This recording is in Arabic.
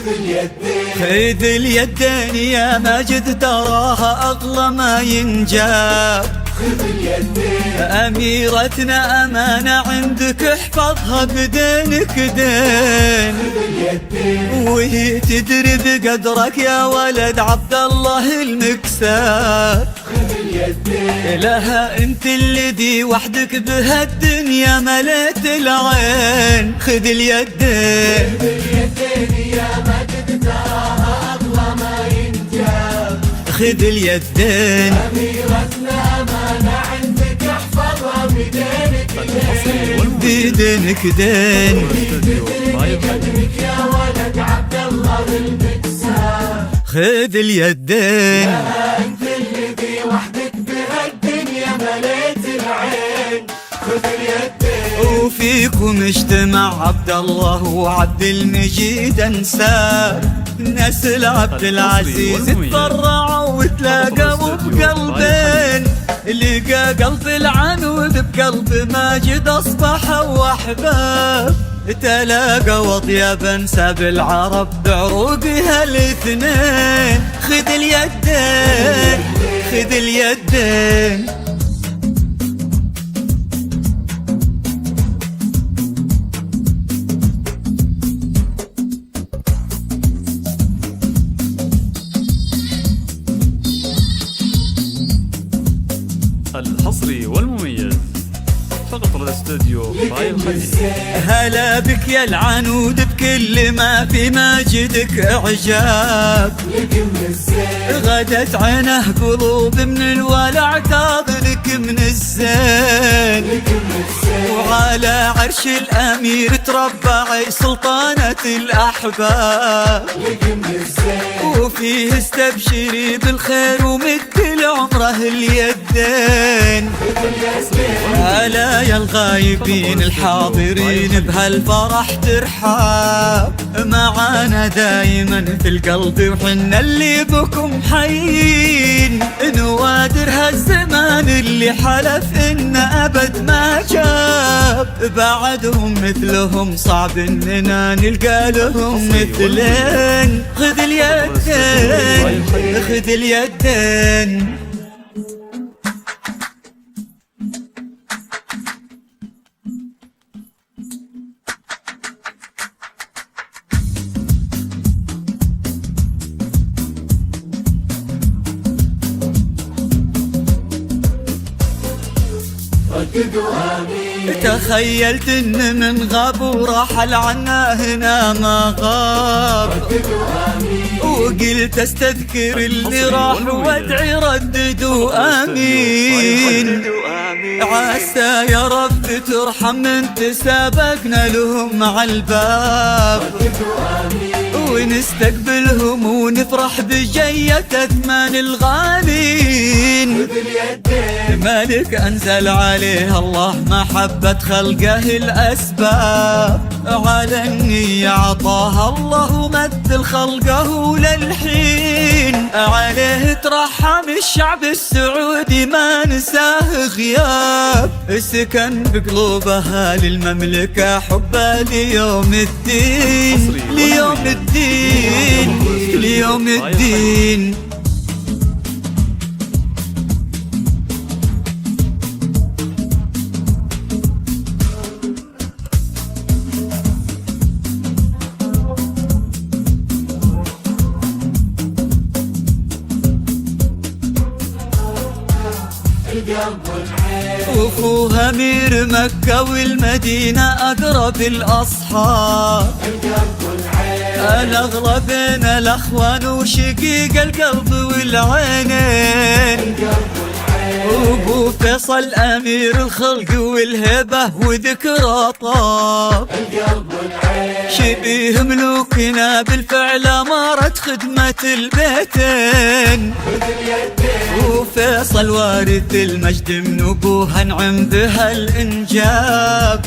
خذ اليدين يا ماجد تراها أغلى ما ينجاب. أميرتنا أمانة عندك احفظها بدينك دين، وهي تدري بقدرك يا ولد عبد الله المكساب. لها انت الذي وحدك بهالدنيا مليت العين. خذ اليدين يا ماجد تراها أغلى ما ينجاب. خذ اليدين أميرتنا أمانة عندك احفظها بدينك دين. بدينك يا ولد عبد الله المكساب. خذ اليدين انت الذي وحدك بهالدنيا مليت العين. خذ اليدين وفيكم اجتمع عبد الله وعبد المجيد انساب. نسل عبد العزيز تفرعوا وتلاقوا بقلبين. لقى قلب العنود بقلب ماجد اصبحوا احباب. تلاقوا اطيب انساب العرب بعروقها الاثنين. خذ اليدين خذ اليدين الحصري والمميز فقط على الاستوديو باي الخليج. هلا بك يا العنود بكل ما في ماجدك اعجاب. غدت عينه قلوب من الولع تاضلك من الزين. وعلى عرش الامير تربع سلطانة الاحباب. وفيه استبشري بالخير ومد لعمره اليدين. هلا يا الغايبين الحاضرين بهالفرح ترحاب. معانا دايما في القلب وحنا اللي بكم حيين. نوادر هالزمان اللي حلف إن أبد ما جاب. بعدهم مثلهم صعب إننا نلقى لهم مثلين. خذ اليدين خذ اليدين تخيلت ان من غاب ورحل عنا هنا ما غاب. وقلت استذكر اللي راح وادعي رددوا امين. عسى يا رب ترحم من تسابقنا لهم على الباب. ونستقبلهم ونفرح بجية أثمان الغالين. مالك أنزل عليه الله محبة خلقه الأسباب. على النية عطاها الله مثل خلقه للحين. عليه ترحم الشعب السعودي ما نساه غياب. سكن بقلوبها للمملكة حبه ليوم الدين. ليوم الدين ليوم الدين. وفوها أمير مكة والمدينة أقرب الأصحاب. الأغلى بين الأخوان وشقيق القلب والعينين. وابو فيصل أمير الخلق والهبة وذكرى طاب. شبيه ملوكنا بالفعل أمارة خدمة البيتين. وفيصل وارث المجد من أبوها نعم بها الإنجاب.